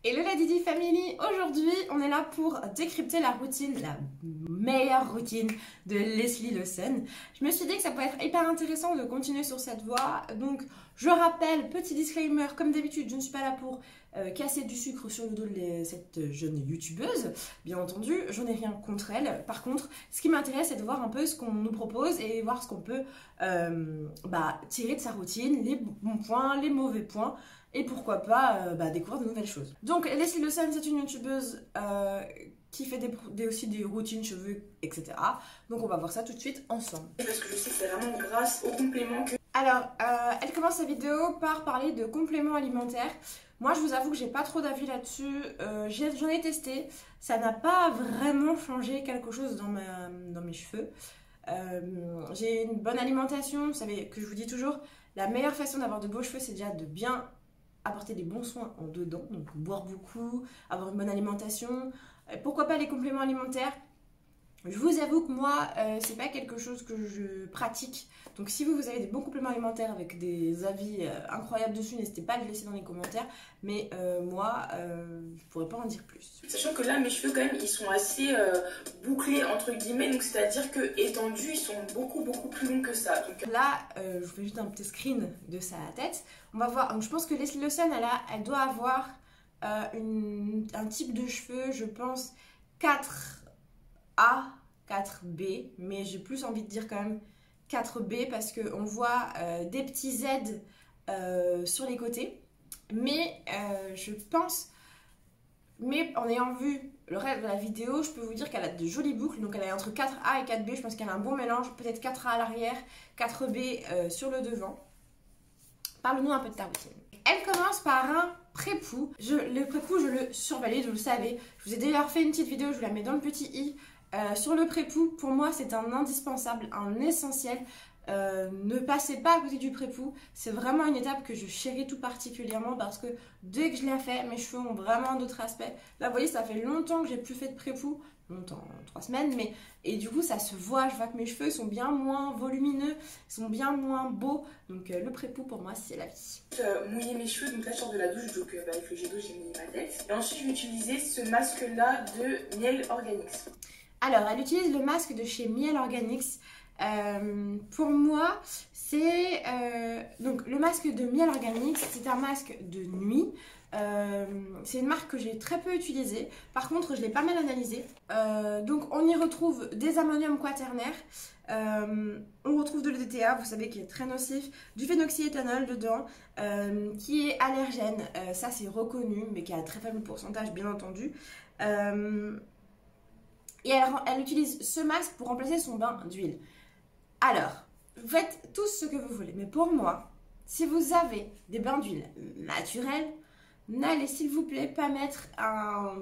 Hello la Didi Family, aujourd'hui on est là pour décrypter la routine, la meilleure routine de Leslie Lawson. Je me suis dit que ça pourrait être hyper intéressant de continuer sur cette voie, donc je rappelle, petit disclaimer, comme d'habitude je ne suis pas là pour casser du sucre sur le dos de cette jeune youtubeuse, bien entendu, j'en ai rien contre elle. Par contre, ce qui m'intéresse c'est de voir un peu ce qu'on nous propose et voir ce qu'on peut tirer de sa routine, les bons points, les mauvais points. Et pourquoi pas découvrir de nouvelles choses. Donc Leslie Lawson, c'est une youtubeuse qui fait aussi des routines cheveux, etc. Donc on va voir ça tout de suite ensemble. Parce que je sais que c'est vraiment grâce aux compléments que... Alors, elle commence sa vidéo par parler de compléments alimentaires. Moi, je vous avoue que j'ai pas trop d'avis là-dessus. J'en ai testé. Ça n'a pas vraiment changé quelque chose dans mes cheveux. J'ai une bonne alimentation. Vous savez que je vous dis toujours, la meilleure façon d'avoir de beaux cheveux, c'est déjà de bien apporter des bons soins en dedans, donc boire beaucoup, avoir une bonne alimentation, pourquoi pas les compléments alimentaires. Je vous avoue que moi, c'est pas quelque chose que je pratique, donc si vous avez des bons compléments alimentaires avec des avis incroyables dessus, n'hésitez pas à le laisser dans les commentaires, mais moi, je pourrais pas en dire plus. Sachant que là, mes cheveux quand même, ils sont assez bouclés entre guillemets, donc c'est-à-dire que étendus, ils sont beaucoup plus longs que ça. Donc... Là, je vous fais juste un petit screen de sa tête. On va voir, donc je pense que Leslie Lawson, elle doit avoir un type de cheveux, je pense 4A, 4B, mais j'ai plus envie de dire quand même 4B parce qu'on voit des petits Z sur les côtés, mais je pense, mais en ayant vu le reste de la vidéo, je peux vous dire qu'elle a de jolies boucles, donc elle est entre 4A et 4B, je pense qu'elle a un bon mélange, peut-être 4A à l'arrière, 4B sur le devant. Parle-nous un peu de ta routine. Elle commence par un pré-pou. Le pré-pou, je le survalide, vous le savez. Je vous ai d'ailleurs fait une petite vidéo, je vous la mets dans le petit i. Sur le pré-pou, pour moi, c'est un indispensable, un essentiel. Ne passez pas à côté du pré-pou. C'est vraiment une étape que je chéris tout particulièrement parce que dès que je l'ai fait, mes cheveux ont vraiment d'autres aspects. Là, vous voyez, ça fait longtemps que j'ai plus fait de pré-pou. Longtemps, 3 semaines, mais et du coup ça se voit, je vois que mes cheveux sont bien moins volumineux, sont bien moins beaux, donc le pré-pou pour moi c'est la vie. Mouiller mes cheveux, donc là je sors de la douche, donc avec le jet d'eau j'ai mouillé ma tête. Et ensuite je vais utiliser ce masque là de Miel Organics. Alors elle utilise le masque de chez Miel Organics. Pour moi c'est donc le masque de Miel Organics, c'est un masque de nuit. C'est une marque que j'ai très peu utilisée, par contre je l'ai pas mal analysée. Donc on y retrouve des ammoniums quaternaires, on retrouve de l'EDTA, vous savez qui est très nocif, du phénoxyéthanol dedans, qui est allergène, ça c'est reconnu, mais qui a un très faible pourcentage bien entendu. Et elle utilise ce masque pour remplacer son bain d'huile. Alors, vous faites tout ce que vous voulez, mais pour moi, si vous avez des bains d'huile naturels, n'allez s'il vous plaît pas mettre un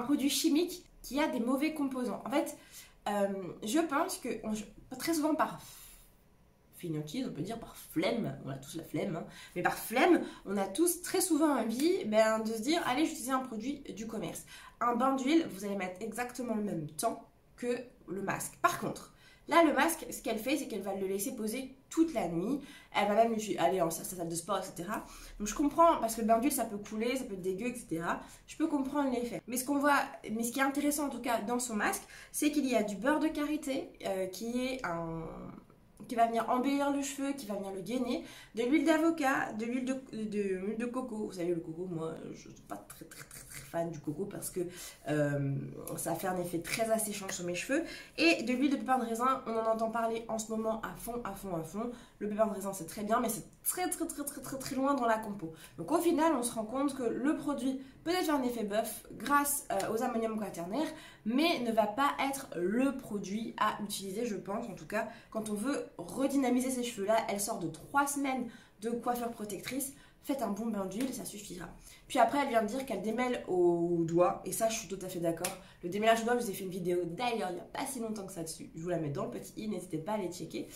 produit chimique qui a des mauvais composants. En fait, je pense que très souvent par fainéantise, on peut dire par flemme, on a tous la flemme, hein, mais par flemme, on a tous très souvent envie de se dire allez j'utilise un produit du commerce. Un bain d'huile, vous allez mettre exactement le même temps que le masque. Par contre, là, le masque, ce qu'elle fait, c'est qu'elle va le laisser poser toute la nuit. Elle va même aller en sa salle de sport, etc. Donc je comprends, parce que le bain d'huile, ça peut couler, ça peut être dégueu, etc. Je peux comprendre l'effet. Mais ce qu'on voit, mais ce qui est intéressant en tout cas dans son masque, c'est qu'il y a du beurre de karité, qui va venir embellir le cheveu, qui va venir le gainer, de l'huile d'avocat, de l'huile de coco. Vous savez, le coco, moi, je ne suis pas très fan du coco parce que ça fait un effet très asséchant sur mes cheveux. Et de l'huile de pépin de raisin, on en entend parler en ce moment à fond. Le pépin de raisin, c'est très bien, mais c'est très loin dans la compo. Donc au final, on se rend compte que le produit peut être un effet bœuf grâce aux ammoniums quaternaires, mais ne va pas être le produit à utiliser, je pense, en tout cas, quand on veut redynamiser ses cheveux. Là, elle sort de 3 semaines de coiffure protectrice. Faites un bon bain d'huile, ça suffira. Puis après, elle vient de dire qu'elle démêle au doigt, et ça, je suis tout à fait d'accord. Le démêlage au doigt, je vous ai fait une vidéo d'ailleurs il n'y a pas si longtemps que ça dessus. Je vous la mets dans le petit i, n'hésitez pas à aller checker.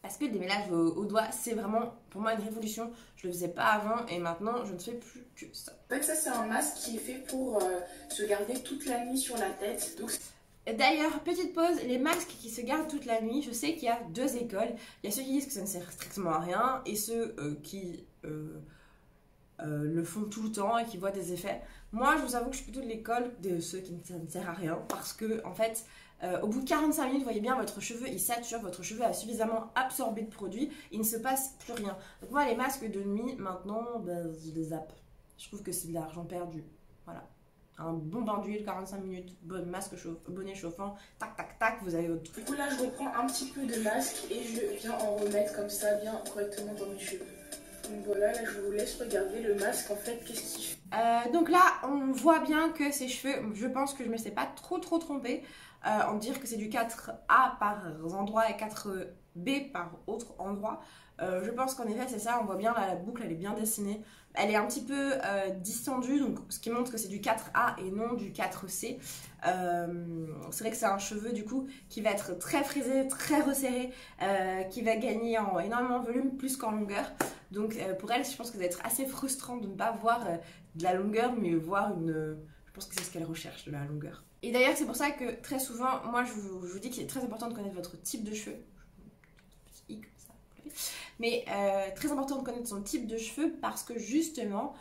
Parce que le démêlage au doigt, c'est vraiment pour moi une révolution. Je le faisais pas avant et maintenant je ne fais plus que ça. En fait, ça c'est un masque qui est fait pour se garder toute la nuit sur la tête. Donc... D'ailleurs, petite pause, les masques qui se gardent toute la nuit, je sais qu'il y a 2 écoles. Il y a ceux qui disent que ça ne sert strictement à rien et ceux qui le font tout le temps et qui voient des effets. Moi, je vous avoue que je suis plutôt de l'école de ceux qui ne servent à rien parce que, en fait, au bout de 45 minutes, vous voyez bien, votre cheveu, il sature, votre cheveu a suffisamment absorbé de produit, il ne se passe plus rien. Donc moi, les masques de nuit, maintenant, ben, je les zappe. Je trouve que c'est de l'argent perdu. Voilà. Un bon bain d'huile, 45 minutes, bon masque bonnet chauffant, tac, tac, tac, vous avez votre truc. Du coup, là, je reprends un petit peu de masque et je viens en remettre comme ça, bien correctement dans mes cheveux. Donc voilà, là, je vous laisse regarder le masque, en fait, qu'est-ce qu'il fait. Donc là, on voit bien que ses cheveux, je pense que je ne me suis pas trop trompée en dire que c'est du 4A par endroit et 4B par autre endroit. Je pense qu'en effet, c'est ça, on voit bien la boucle, elle est bien dessinée. Elle est un petit peu distendue, donc ce qui montre que c'est du 4A et non du 4C. C'est vrai que c'est un cheveu du coup qui va être très frisé, très resserré, qui va gagner en énormément de volume plus qu'en longueur. Donc pour elle, je pense que ça va être assez frustrant de ne pas voir de la longueur, mais voir une... je pense que c'est ce qu'elle recherche, de la longueur. Et d'ailleurs, c'est pour ça que très souvent, moi je vous dis qu'il est très important de connaître votre type de cheveux. Petit i comme ça. Mais très important de connaître son type de cheveux parce que justement,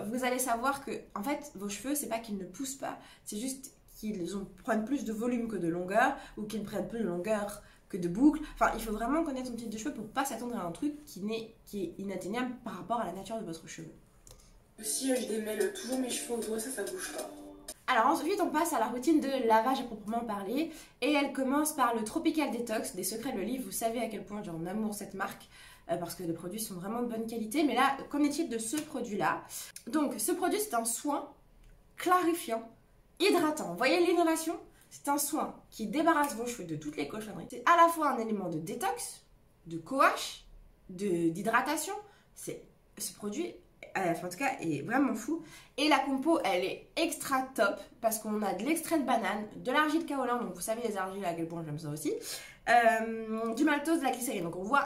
vous allez savoir que en fait, vos cheveux, c'est pas qu'ils ne poussent pas, c'est juste qu'ils prennent plus de volume que de longueur ou qu'ils ne prennent plus de longueur que de boucles. Enfin, il faut vraiment connaître son type de cheveux pour pas s'attendre à un truc qui est inatteignable par rapport à la nature de votre cheveu. Aussi, je démêle toujours mes cheveux au doigt, ça bouge pas. Alors ensuite on passe à la routine de lavage à proprement parler et elle commence par le Tropical Detox des Secrets de l'Olive. Vous savez à quel point j'ai en amour cette marque parce que les produits sont vraiment de bonne qualité. Mais là, qu'en est-il de ce produit-là? Donc ce produit c'est un soin clarifiant, hydratant. Vous voyez l'innovation? C'est un soin qui débarrasse vos cheveux de toutes les cochonneries. C'est à la fois un élément de détox, de coache, d'hydratation. Ce produit... en tout cas, est vraiment fou. Et la compo, elle est extra top parce qu'on a de l'extrait de banane, de l'argile kaolin, donc vous savez les argiles à quel point j'aime ça aussi, du maltose, de la glycérine. Donc on voit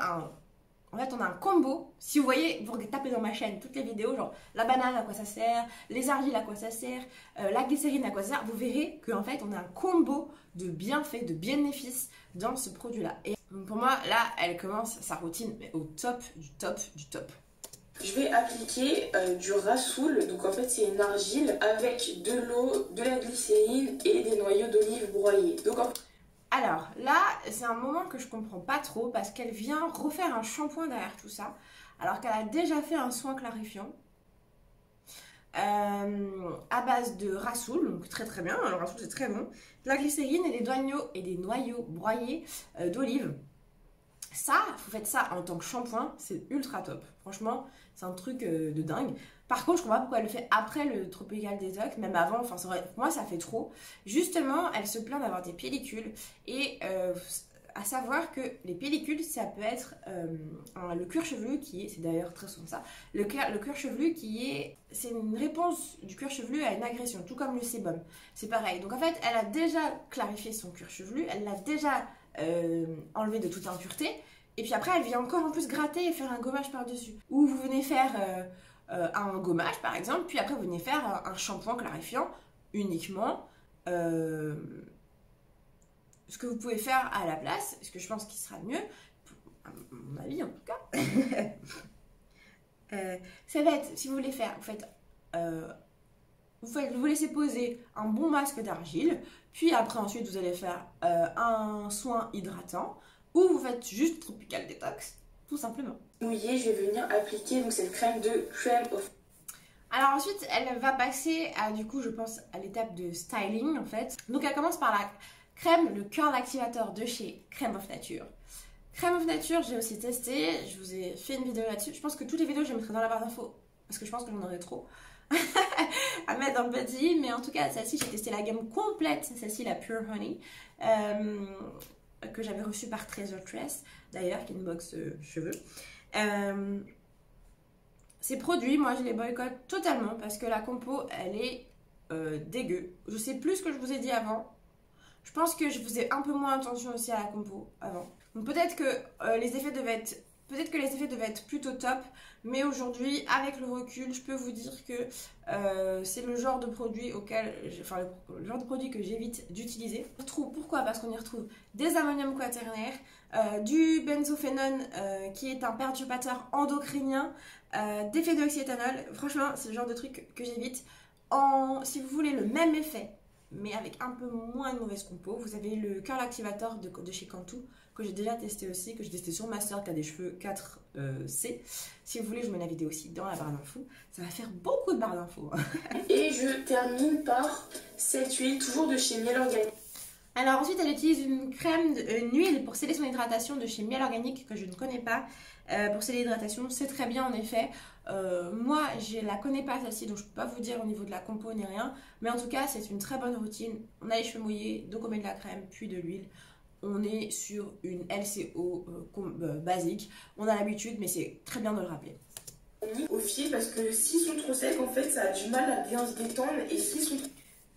en fait, on a un combo. Si vous voyez, vous tapez dans ma chaîne toutes les vidéos, genre la banane à quoi ça sert, les argiles à quoi ça sert, la glycérine à quoi ça sert, vous verrez qu'en fait, on a un combo de bienfaits, de bénéfices dans ce produit-là. Et donc pour moi, là, elle commence sa routine mais au top du top du top. Je vais appliquer du Rasoul, donc en fait c'est une argile avec de l'eau, de la glycérine et des noyaux d'olive broyés. Alors là, c'est un moment que je comprends pas trop parce qu'elle vient refaire un shampoing derrière tout ça, alors qu'elle a déjà fait un soin clarifiant à base de Rasoul, donc très très bien, le Rasoul c'est très bon, de la glycérine et des noyaux broyés d'olive. Ça, vous faites ça en tant que shampoing, c'est ultra top. Franchement, c'est un truc de dingue. Par contre, je comprends pas pourquoi elle le fait après le Tropical Detox, même avant, enfin c'est vrai, pour moi ça fait trop. Justement, elle se plaint d'avoir des pellicules et à savoir que les pellicules, ça peut être le cuir chevelu qui est, c'est d'ailleurs très souvent ça, le cuir chevelu qui est, c'est une réponse du cuir chevelu à une agression, tout comme le sébum. C'est pareil. Donc en fait, elle a déjà clarifié son cuir chevelu, elle l'a déjà enlevé de toute impureté. Et puis après, elle vient encore en plus gratter et faire un gommage par-dessus. Ou vous venez faire un gommage, par exemple, puis après, vous venez faire un shampoing clarifiant uniquement. Ce que vous pouvez faire à la place, ce que je pense qui sera mieux, à mon avis en tout cas, ça va être, si vous voulez faire, vous laissez poser un bon masque d'argile, puis après ensuite vous allez faire un soin hydratant, ou vous faites juste Tropical Detox, tout simplement. Mouillé, je vais venir appliquer donc cette crème de Crème of... Alors ensuite, elle va passer à, du coup, je pense, à l'étape de styling en fait. Donc elle commence par la crème, le curl activateur de chez Crème of Nature. Crème of Nature, j'ai aussi testé, je vous ai fait une vidéo là-dessus. Je pense que toutes les vidéos, je les mettrai dans la barre d'infos, parce que je pense que j'en aurai trop à mettre dans le body. Mais en tout cas, celle-ci, j'ai testé la gamme complète, celle-ci, la Pure Honey, que j'avais reçue par Treasure Tress, d'ailleurs, qui est une box cheveux. Ces produits, moi, je les boycotte totalement, parce que la compo, elle est dégueu. Je sais plus ce que je vous ai dit avant. Je pense que je faisais un peu moins attention aussi à la compo avant. Donc peut-être que les effets devaient être plutôt top, mais aujourd'hui, avec le recul, je peux vous dire que c'est le genre de produit le genre de produit que j'évite d'utiliser. Pourquoi? Parce qu'on y retrouve des ammonium quaternaire, du benzophénone qui est un perturbateur endocrinien, D'effet d'oxyéthanol, franchement c'est le genre de truc que j'évite. Si vous voulez le même effet mais avec un peu moins de mauvaise compo, vous avez le Curl Activator de chez Cantu que j'ai déjà testé aussi, que j'ai testé sur ma soeur qui a des cheveux 4C. Si vous voulez, je mets la vidéo aussi dans la barre d'infos. Ça va faire beaucoup de barres d'infos. Et je termine par cette huile, toujours de chez Miel Organique. Alors ensuite, elle utilise une crème, une huile pour sceller son hydratation de chez Miel Organique que je ne connais pas. Pour sceller l'hydratation, c'est très bien en effet. Moi, je la connais pas celle-ci, donc je peux pas vous dire au niveau de la compo ni rien. Mais en tout cas, c'est une très bonne routine. On a les cheveux mouillés, donc on met de la crème, puis de l'huile. On est sur une LCO basique. On a l'habitude, mais c'est très bien de le rappeler. Au fil, parce que s'ils sont trop secs, en fait, ça a du mal à bien se détendre. Et s'ils sont...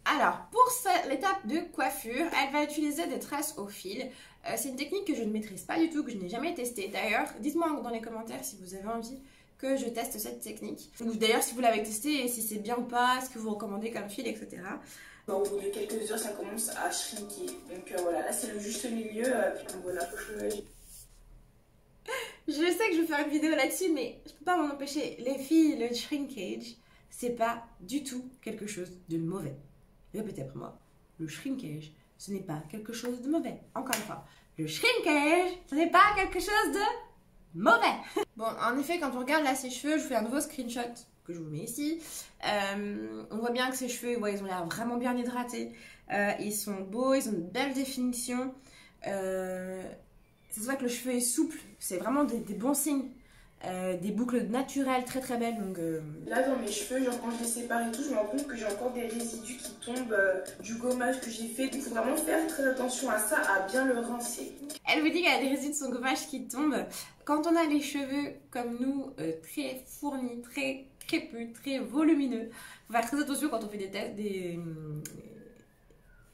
Alors, pour l'étape de coiffure, elle va utiliser des tresses au fil. C'est une technique que je ne maîtrise pas du tout, que je n'ai jamais testée. D'ailleurs, dites-moi dans les commentaires si vous avez envie que je teste cette technique. Ou d'ailleurs, si vous l'avez testée et si c'est bien ou pas, ce que vous recommandez comme fil, etc. Au bout de quelques heures, ça commence à shrinker. Donc voilà, là c'est le juste milieu. Donc voilà, je sais que je vais faire une vidéo là-dessus, mais je peux pas m'en empêcher. Les filles, le shrinkage, c'est pas du tout quelque chose de mauvais. Répétez après moi, le shrinkage, ce n'est pas quelque chose de mauvais. Encore une fois, le shrinkage, ce n'est pas quelque chose de mauvais. Bon, en effet, quand on regarde là ses cheveux, je vous fais un nouveau screenshot que je vous mets ici. On voit bien que ses cheveux, ouais, ils ont l'air vraiment bien hydratés. Ils sont beaux, ils ont une belle définition. Ça se voit que le cheveu est souple, c'est vraiment des bons signes. Des boucles naturelles très très belles. Donc, là dans mes cheveux, genre quand je les sépare et tout, je me rends compte que j'ai encore des résidus qui tombent du gommage que j'ai fait. Il faut vraiment faire très attention à ça, à bien le rincer. Elle vous dit qu'elle a des résidus de son gommage qui tombent. Quand on a les cheveux comme nous, très fournis, très crépus, très volumineux, il faut faire très attention quand on fait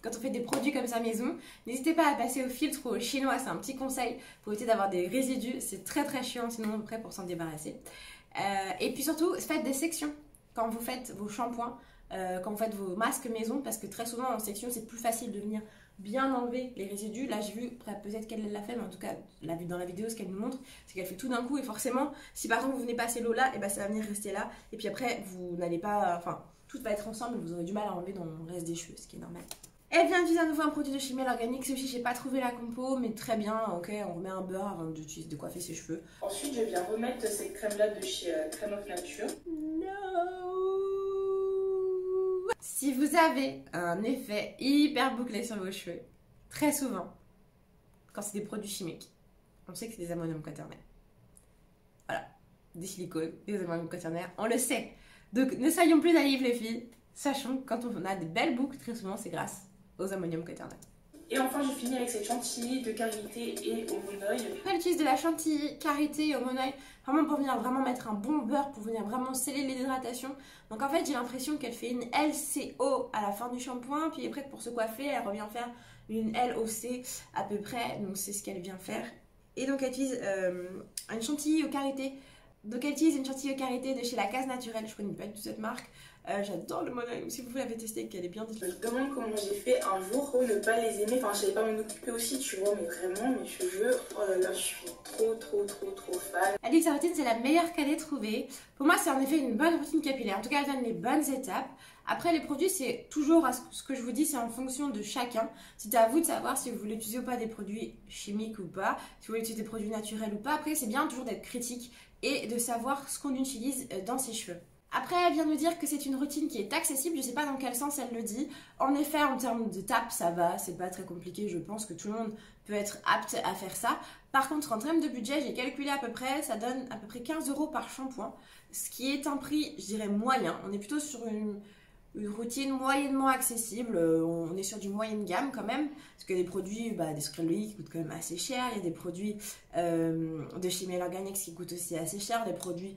quand on fait des produits comme ça maison. N'hésitez pas à passer au filtre ou au chinois, c'est un petit conseil pour éviter d'avoir des résidus. C'est très très chiant sinon après pour s'en débarrasser. Et puis surtout, faites des sections quand vous faites vos shampoings, quand vous faites vos masques maison, parce que très souvent en section c'est plus facile de venir bien enlever les résidus. Là j'ai vu, peut-être qu'elle l'a fait, mais en tout cas dans la vidéo ce qu'elle nous montre, c'est qu'elle fait tout d'un coup et forcément si par exemple vous venez passer l'eau là, et ben ça va venir rester là et puis après vous n'allez pas, enfin tout va être ensemble et vous aurez du mal à enlever dans le reste des cheveux, ce qui est normal. Elle vient d'utiliser à nouveau un produit de chez Miel Organique. Celui-ci, j'ai pas trouvé la compo, mais très bien. Ok, on remet un beurre avant de coiffer ses cheveux. Ensuite, je viens remettre cette crème-là de chez Crème of Nature. No. Si vous avez un effet hyper bouclé sur vos cheveux, très souvent, quand c'est des produits chimiques, on sait que c'est des ammonium quaternaire. Voilà, des silicones, des ammonium quaternaire, on le sait. Donc, ne soyons plus naïfs les filles. Sachons que quand on a des belles boucles, très souvent, c'est grâce aux ammonium quaternaire. Et enfin, je finis avec cette chantilly de karité et au monoeil. Elle utilise de la chantilly, karité et au monoeil, vraiment pour venir vraiment mettre un bon beurre, pour venir vraiment sceller l'hydratation. Donc en fait, j'ai l'impression qu'elle fait une LCO à la fin du shampoing, puis après pour se coiffer, elle revient faire une LOC à peu près. Donc c'est ce qu'elle vient faire. Et donc elle utilise une chantilly au karité. Donc elle utilise une chantilly au karité de chez La Case Naturelle. Je connais pas du tout cette marque. J'adore le monoeil, si vous l'avez testé, qu'elle est bien Je me demande comment j'ai fait un jour pour ne pas les aimer. Enfin, je savais pas m'en occuper aussi, tu vois, mais vraiment, mes cheveux, oh là là, je suis trop fan. Elle dit que sa routine, c'est la meilleure qu'elle ait trouvée. Pour moi, c'est en effet une bonne routine capillaire. En tout cas, elle donne les bonnes étapes. Après, les produits, c'est toujours, ce que je vous dis, c'est en fonction de chacun. C'est à vous de savoir si vous voulez utiliser ou pas des produits chimiques ou pas, si vous voulez utiliser des produits naturels ou pas. Après, c'est bien toujours d'être critique et de savoir ce qu'on utilise dans ses cheveux. Après, elle vient nous dire que c'est une routine qui est accessible, je ne sais pas dans quel sens elle le dit. En effet, en termes de tapes, ça va, c'est pas très compliqué, je pense que tout le monde peut être apte à faire ça. Par contre, en termes de budget, j'ai calculé à peu près, ça donne à peu près 15 € par shampoing, ce qui est un prix, je dirais, moyen. On est plutôt sur une routine moyennement accessible, on est sur du moyenne gamme quand même, parce que les produits, des sucraloniques coûtent quand même assez cher, il y a des produits de chez Miel Organique qui coûtent aussi assez cher, des produits...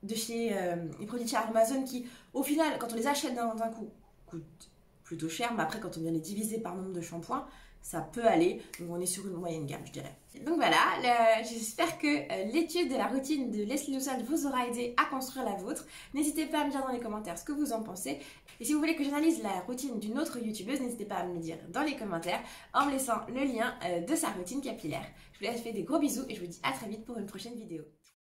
les produits de chez Amazon qui, au final, quand on les achète d'un coup, coûtent plutôt cher, mais après, quand on vient les diviser par nombre de shampoings, ça peut aller. Donc, on est sur une moyenne gamme, je dirais. Donc voilà, j'espère que l'étude de la routine de Leslie Loussade vous aura aidé à construire la vôtre. N'hésitez pas à me dire dans les commentaires ce que vous en pensez. Et si vous voulez que j'analyse la routine d'une autre youtubeuse, n'hésitez pas à me le dire dans les commentaires en me laissant le lien de sa routine capillaire. Je vous laisse, fais des gros bisous et je vous dis à très vite pour une prochaine vidéo.